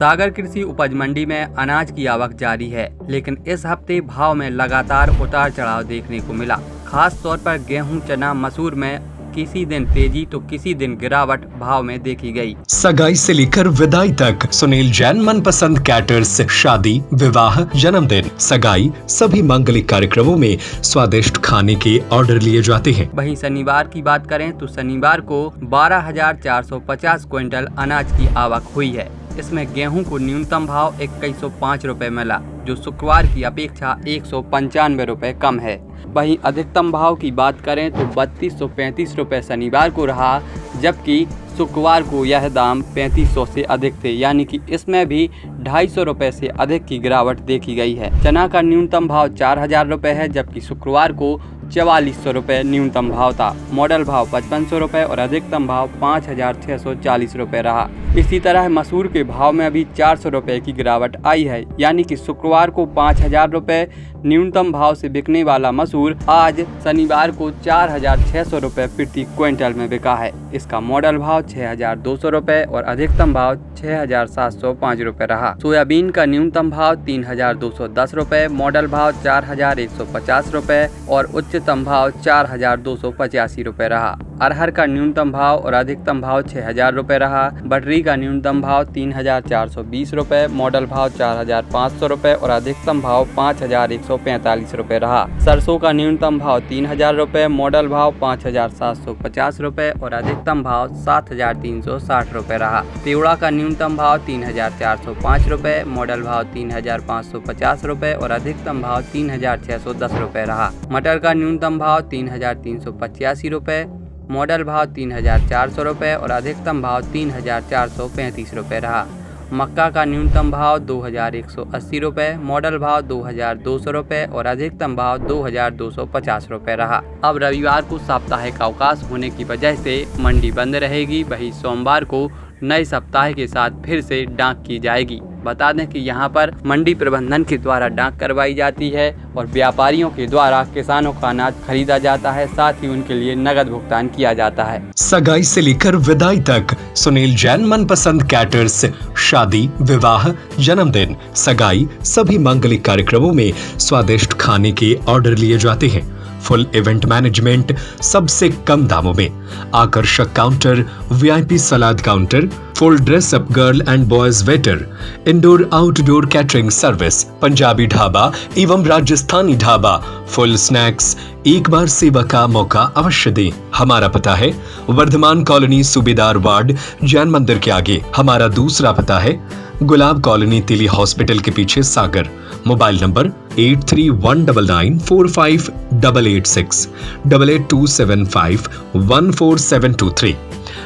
सागर कृषि उपज मंडी में अनाज की आवक जारी है, लेकिन इस हफ्ते भाव में लगातार उतार चढ़ाव देखने को मिला। खास तौर पर गेहूं, चना, मसूर में किसी दिन तेजी तो किसी दिन गिरावट भाव में देखी गई। सगाई से लेकर विदाई तक सुनील जैन मनपसंद कैटर्स शादी, विवाह, जन्मदिन, सगाई सभी मांगलिक कार्यक्रमों में स्वादिष्ट खाने के ऑर्डर लिए जाते हैं। वहीं शनिवार की बात करें तो शनिवार को 12,450 क्विंटल अनाज की आवक हुई है। इसमें गेहूं को न्यूनतम भाव 2105 रुपए मिला, जो शुक्रवार की अपेक्षा 195 रुपए कम है। वहीं अधिकतम भाव की बात करें तो 3235 रुपए शनिवार को रहा, जबकि शुक्रवार को यह दाम 3500 से अधिक थे, यानी कि इसमें भी 250 रुपए से अधिक की गिरावट देखी गई है। चना का न्यूनतम भाव 4000 रुपए है, जबकि शुक्रवार को 4400 रुपए न्यूनतम भाव था। मॉडल भाव 5500 रुपए और अधिकतम भाव 5640 रुपए रहा। इसी तरह मसूर के भाव में अभी 400 रुपए की गिरावट आई है, यानी कि शुक्रवार को 5000 रुपए न्यूनतम भाव से बिकने वाला मसूर आज शनिवार को 4600 रुपए प्रति क्विंटल में बिका है। इसका मॉडल भाव 6200 रुपए और अधिकतम भाव 6705 रुपए रहा। सोयाबीन का न्यूनतम भाव 3210 रुपए, मॉडल भाव 4150 रुपए और उच्चतम भाव 4285 रुपए रहा। अरहर का न्यूनतम भाव और अधिकतम भाव 6000 रुपए रहा। बटरी का न्यूनतम भाव 3420 रुपए, मॉडल भाव 4500 रुपए और अधिकतम भाव 5145 रुपए रहा। सरसों का न्यूनतम भाव 3000 रुपए, मॉडल भाव 5750 रुपए और अधिकतम भाव 7360 रुपए रहा। तिवड़ा का न्यूनतम भाव 3405 रुपए, मॉडल भाव 3550 रुपए और अधिकतम भाव 3610 रुपए रहा। मटर का न्यूनतम भाव 3385 रुपए, मॉडल भाव 3400 रुपए और अधिकतम भाव 3435 रुपए रहा। मक्का का न्यूनतम भाव 2180 रुपए, मॉडल भाव 2200 रुपए और अधिकतम भाव 2250 रुपए रहा। अब रविवार को साप्ताहिक अवकाश होने की वजह से मंडी बंद रहेगी। वहीं सोमवार को नए सप्ताह के साथ फिर से डाक की जाएगी। बता दें कि यहां पर मंडी प्रबंधन के द्वारा डाक करवाई जाती है और व्यापारियों के द्वारा किसानों का अनाज खरीदा जाता है, साथ ही उनके लिए नगद भुगतान किया जाता है। सगाई से लेकर विदाई तक सुनील जैन मनपसंद कैटर्स शादी, विवाह, जन्मदिन, सगाई सभी मांगलिक कार्यक्रमों में स्वादिष्ट खाने के ऑर्डर लिए जाते हैं। फुल इवेंट मैनेजमेंट सबसे कम दामों में, आकर्षक counter, VIP salad counter, full dress up girl and boys waiter, indoor outdoor catering service, Punjabi dhaba एवं राजस्थानी ढाबा, फुल स्नैक्स। एक बार सेवा का मौका अवश्य दें। हमारा पता है वर्धमान कॉलोनी, सूबेदार वार्ड, जैन मंदिर के आगे। हमारा दूसरा पता है गुलाब कॉलोनी, तिली हॉस्पिटल के पीछे, सागर। Mobile number 8319458886, 8827514723,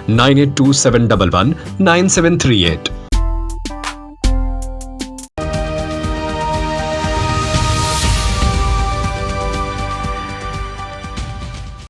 9827119738।